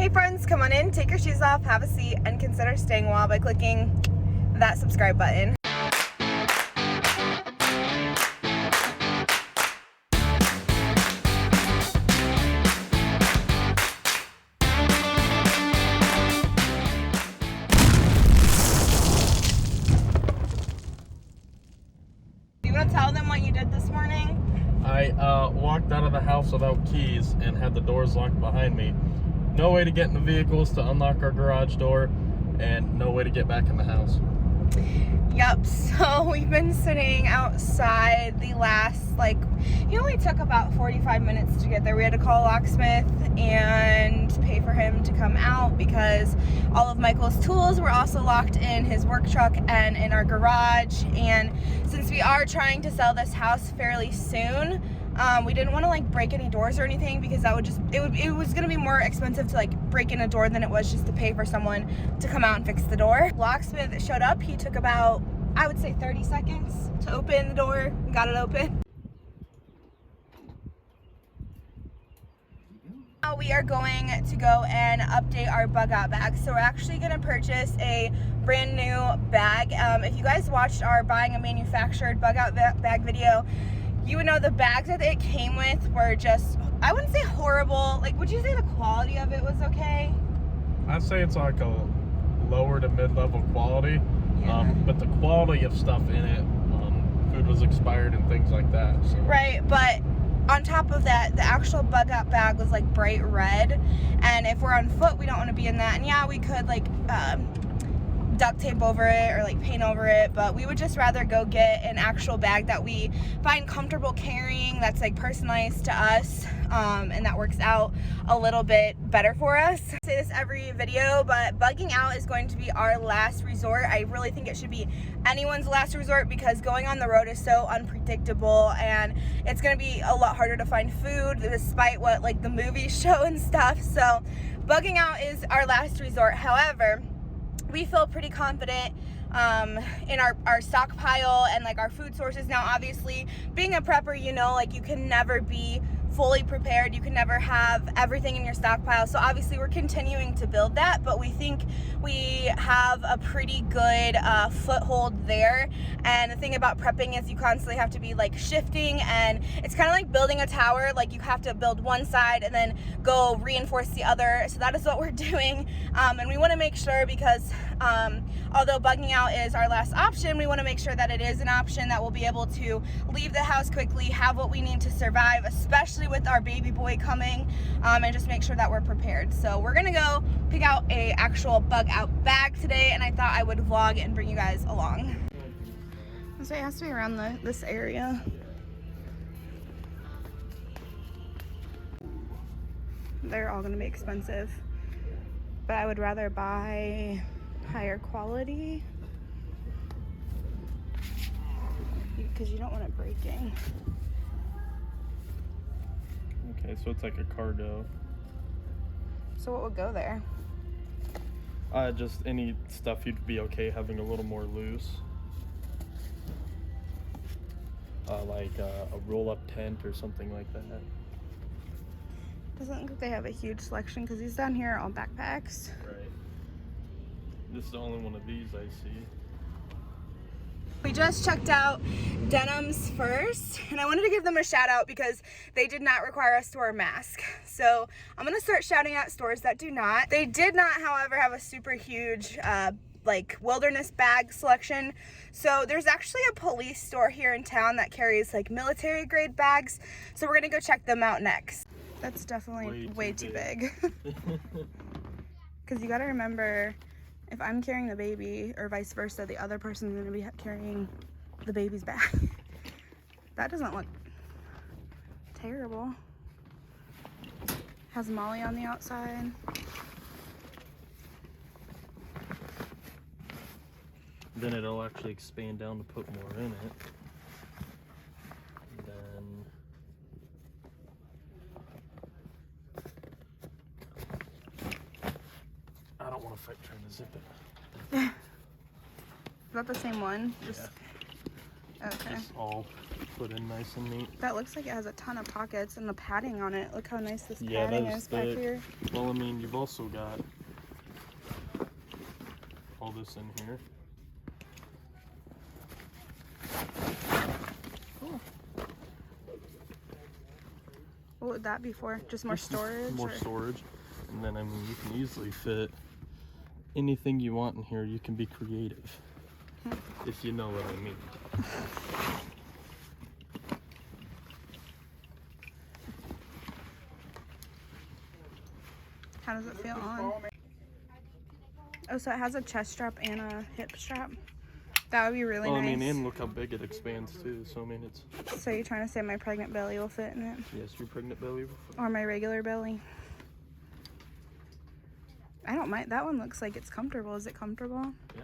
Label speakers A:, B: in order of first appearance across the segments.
A: Hey friends, come on in, take your shoes off, have a seat, and consider staying a while by clicking that subscribe button. Do you want to tell them what you did this morning?
B: I walked out of the house without keys and had the doors locked behind me. No way to get in the vehicles to unlock our garage door, and no way to get back in the house.
A: Yep, so we've been sitting outside the last, it only took about 45 minutes to get there. We had to call a locksmith and pay for him to come out because all of Michael's tools were also locked in his work truck and in our garage. And since we are trying to sell this house fairly soon, we didn't want to break any doors or anything because that would it was going to be more expensive to break in a door than it was just to pay for someone to come out and fix the door. Locksmith showed up. He took about, I would say, 30 seconds to open the door, got it open. Now we are going to go and update our bug out bag. So we're actually going to purchase a brand new bag. If you guys watched our buying a manufactured bug out bag video, you would know the bags that it came with were just, I wouldn't say horrible. Would you say the quality of it was okay?
B: I'd say it's like a lower to mid-level quality,
A: Yeah.
B: but the quality of stuff in it, food was expired and things like that. So.
A: Right, but on top of that, the actual bug out bag was bright red, and if we're on foot, we don't want to be in that. And yeah, we could duct tape over it or paint over it, but we would just rather go get an actual bag that we find comfortable carrying, that's personalized to us, and that works out a little bit better for us. I say this every video, but bugging out is going to be our last resort. I really think it should be anyone's last resort because going on the road is so unpredictable, and it's going to be a lot harder to find food despite what the movies show and stuff. So bugging out is our last resort. However, we feel pretty confident in our stockpile and our food sources. Now obviously being a prepper, you can never be fully prepared. You can never have everything in your stockpile. So obviously we're continuing to build that, but we think we have a pretty good foothold there. And the thing about prepping is you constantly have to be shifting, and it's kind of like building a tower. You have to build one side and then go reinforce the other. So that is what we're doing. And we want to make sure, because although bugging out is our last option, we want to make sure that it is an option that we'll be able to leave the house quickly, have what we need to survive, especially with our baby boy coming, and just make sure that we're prepared. So we're gonna go pick out a actual bug out bag today, and I thought I would vlog and bring you guys along. So it has to be around this area. They're all gonna be expensive, but I would rather buy higher quality because you don't want it breaking.
B: Okay, so it's like a cargo.
A: So what would go there?
B: Just any stuff you'd be okay having a little more loose. Like a roll-up tent or something like that.
A: Doesn't look like they have a huge selection because these down here are all backpacks.
B: Right. This is the only one of these I see.
A: We just checked out Denim's first, and I wanted to give them a shout out because they did not require us to wear a mask. So I'm gonna start shouting out stores that do not. They did not, however, have a super huge wilderness bag selection. So there's actually a police store here in town that carries military grade bags. So we're gonna go check them out next. That's definitely way too big. Because you gotta remember, if I'm carrying the baby or vice versa, the other person's gonna be carrying the baby's bag. That doesn't look terrible. Has Molly on the outside.
B: Then it'll actually expand down to put more in it. And then I don't want to fight trying to zip it.
A: Is that the same one?
B: Yeah.
A: Okay.
B: Just all put in nice and neat.
A: That looks like it has a ton of pockets and the padding on it. Look how nice this
B: Yeah,
A: padding
B: that
A: is back
B: thick.
A: here.
B: Well, I mean, you've also got all this in here.
A: Cool. What would that be for? Just more storage?
B: More storage. And then, I mean, you can easily fit anything you want in here. You can be creative, if you know what I mean.
A: How does it feel on? Oh, so it has a chest strap and a hip strap. That would be really nice.
B: I mean, and look how big it expands too. So I mean, it's.
A: So you're trying to say my pregnant belly will fit in it?
B: Yes, your pregnant belly will fit.
A: Or my regular belly? I don't mind. That one looks like it's comfortable. Is it comfortable?
B: Yeah.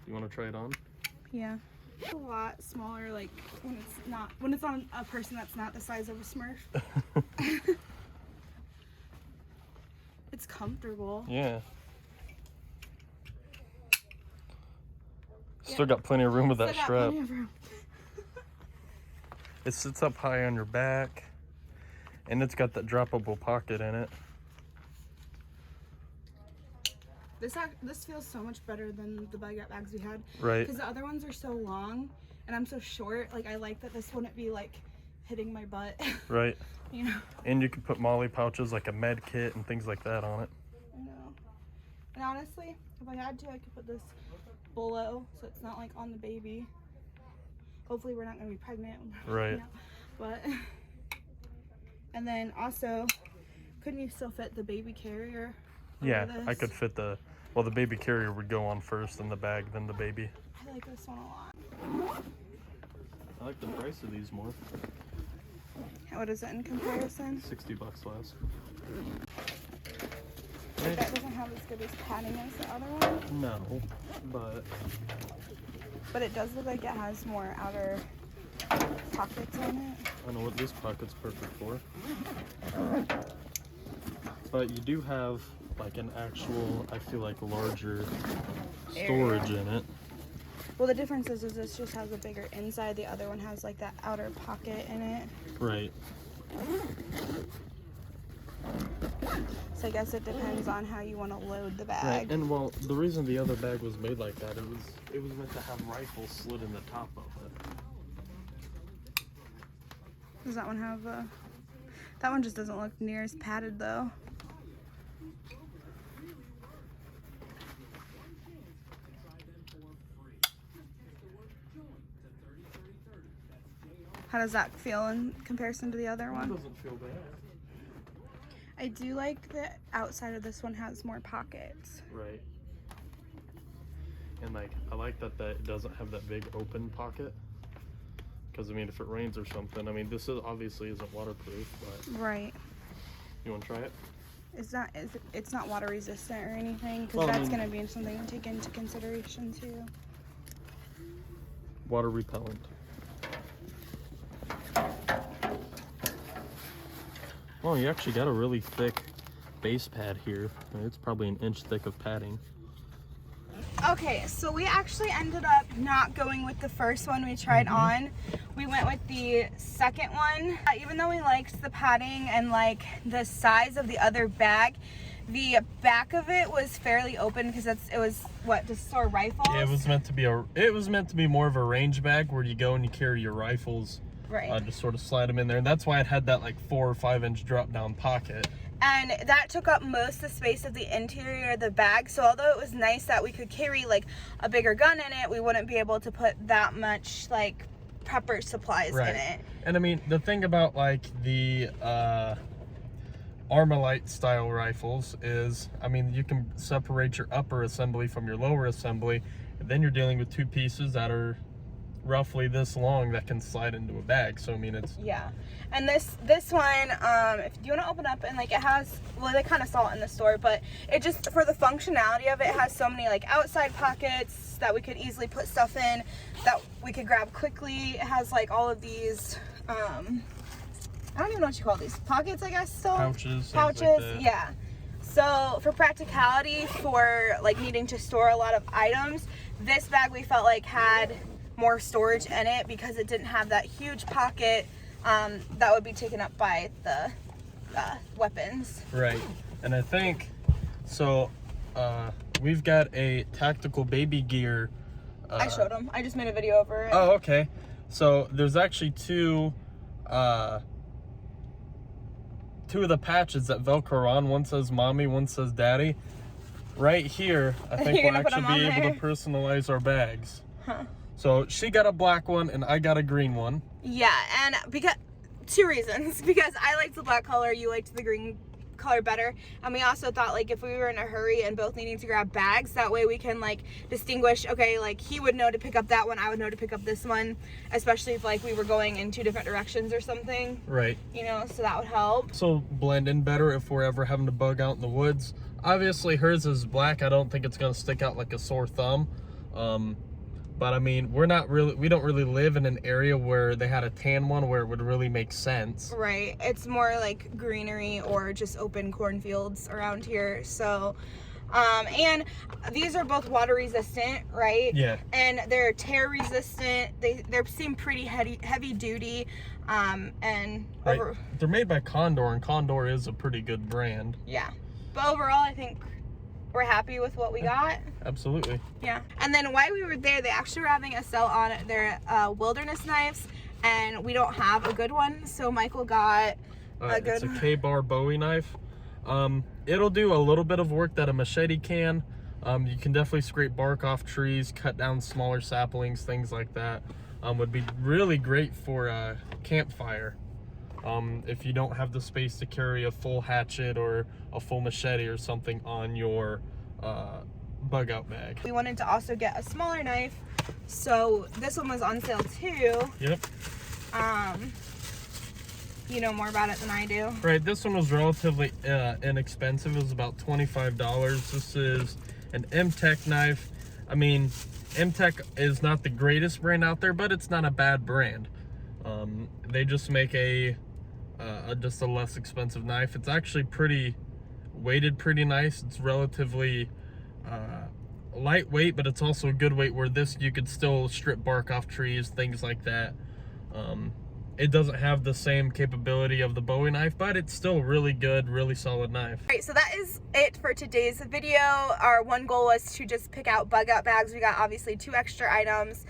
B: You want to try it on?
A: Yeah. It's a lot smaller, like when it's on a person that's not the size of a Smurf. It's comfortable.
B: Yeah. Still got plenty of room with that
A: Still got
B: strap.
A: plenty of room.
B: It sits up high on your back, and it's got that droppable pocket in it.
A: This feels so much better than the bug out bags we had.
B: Right.
A: Because the other ones are so long, and I'm so short. Like, I like that this wouldn't be like hitting my butt.
B: Right.
A: You know.
B: And you can put Molly pouches like a med kit and things like that on it.
A: I know. And honestly, if I had to, I could put this below so it's not like on the baby. Hopefully we're not going to be pregnant.
B: Right.
A: You know? But, and then also, couldn't you still fit the baby carrier?
B: Yeah,
A: this?
B: I could fit the baby carrier would go on first, then the bag, then the baby.
A: I like this one a lot.
B: I like the price of these more.
A: What is it in comparison?
B: $60 less.
A: That doesn't have as good as padding as the other one.
B: No, but
A: it does look like it has more outer pockets in it.
B: I know what this pocket's perfect for. But you do have like an actual, I feel like, larger storage in it.
A: Well, the difference is this just has a bigger inside. The other one has like that outer pocket in it.
B: Right.
A: So I guess it depends on how you want to load the bag.
B: Right. And well, the reason the other bag was made like that, it was meant to have rifles slid in the top of it.
A: Does that one have that one just doesn't look near as padded though. How does that feel in comparison to the other one?
B: It doesn't feel bad.
A: I do like the outside of this one has more pockets.
B: Right. And like, I like that it doesn't have that big open pocket. Because I mean, if it rains or something, I mean, this obviously isn't waterproof, but.
A: Right.
B: You want to try it?
A: It's not water resistant or anything, because
B: Well,
A: that's going to be something to take into consideration too.
B: Water repellent. Well, you actually got a really thick base pad here. It's probably an inch thick of padding.
A: Okay, so we actually ended up not going with the first one we tried on. We went with the second one. Even though we liked the padding and like the size of the other bag, the back of it was fairly open because it was what, to store rifles?
B: Yeah, it was meant to be more of a range bag where you go and you carry your rifles.
A: Right.
B: Just sort of slide them in there, and that's why it had that like 4 or 5 inch drop down pocket.
A: And that took up most of the space of the interior of the bag. So although it was nice that we could carry like a bigger gun in it, we wouldn't be able to put that much like prepper supplies in it.
B: And I mean, the thing about like the Armalite style rifles is, I mean, you can separate your upper assembly from your lower assembly, and then you're dealing with 2 pieces that are roughly this long that can slide into a bag. So I mean, it's
A: and this one, if you want to open up, and like it has, well, they kind of saw it in the store, but it just, for the functionality of it, has so many like outside pockets that we could easily put stuff in that we could grab quickly. It has like all of these I don't even know what you call these, pockets, I guess. Still pouches like yeah. So for practicality, for like needing to store a lot of items, this bag we felt like had more storage in it because it didn't have that huge pocket that would be taken up by the weapons.
B: Right. And I think, so we've got a tactical baby gear.
A: I showed them. I just made a video over it.
B: Oh, okay. So there's actually two of the patches that Velcro on. One says mommy, one says daddy. Right here, I think we'll actually be able to personalize our bags.
A: Huh.
B: So she got a black one and I got a green one.
A: Yeah, and because 2 reasons. Because I liked the black color, you liked the green color better, and we also thought like if we were in a hurry and both needing to grab bags, that way we can like distinguish, okay, like he would know to pick up that one, I would know to pick up this one, especially if like we were going in 2 different directions or something. Right. You know, so that would help. So
B: blend in better if we're ever having to bug out in the woods. Obviously hers is black. I don't think it's gonna stick out like a sore thumb. But I mean, we don't really live in an area where they had a tan one where it would really make sense. Right. It's more like greenery or just open cornfields around here. So, and these are both water resistant, right? Yeah. And they're tear resistant. They seem pretty heavy duty. And right. They're made by Condor, and Condor is a pretty good brand. Yeah. But overall, I think we're happy with what we got. Absolutely. Yeah. And then while we were there, they actually were having a sale on their wilderness knives, and we don't have a good one, so Michael got a good. It's a K-bar Bowie knife. It'll do a little bit of work that a machete can. You can definitely scrape bark off trees, cut down smaller saplings, things like that. Would be really great for a campfire. If you don't have the space to carry a full hatchet or a full machete or something on your bug out bag. We wanted to also get a smaller knife, so this one was on sale too. Yep. You know more about it than I do. Right, this one was relatively inexpensive. It was about $25. This is an MTech knife. I mean, MTech is not the greatest brand out there, but it's not a bad brand. They just make just a less expensive knife. It's actually weighted pretty nice. It's relatively lightweight, but it's also a good weight where this you could still strip bark off trees, things like that. It doesn't have the same capability of the Bowie knife, but it's still really good, really solid knife. All right, so that is it for today's video. Our one goal was to just pick out bug out bags. We got obviously 2 extra items,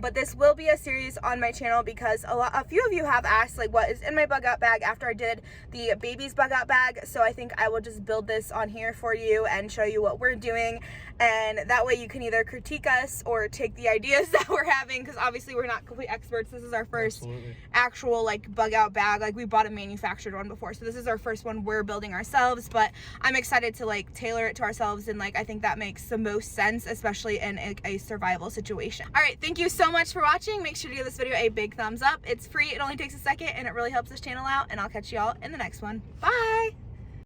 B: but this will be a series on my channel because a few of you have asked like what is in my bug out bag after I did the baby's bug out bag. So I think I will just build this on here for you and show you what we're doing, and that way you can either critique us or take the ideas that we're having, because obviously we're not complete experts. This is our first actual like bug out bag. Like we bought a manufactured one before, so this is our first one we're building ourselves, but I'm excited to like tailor it to ourselves, and like I think that makes the most sense, especially in a survival situation. All right, thank you so much for watching. Make sure to give this video a big thumbs up. It's free, it only takes a second, and it really helps this channel out, and I'll catch you all in the next one. Bye.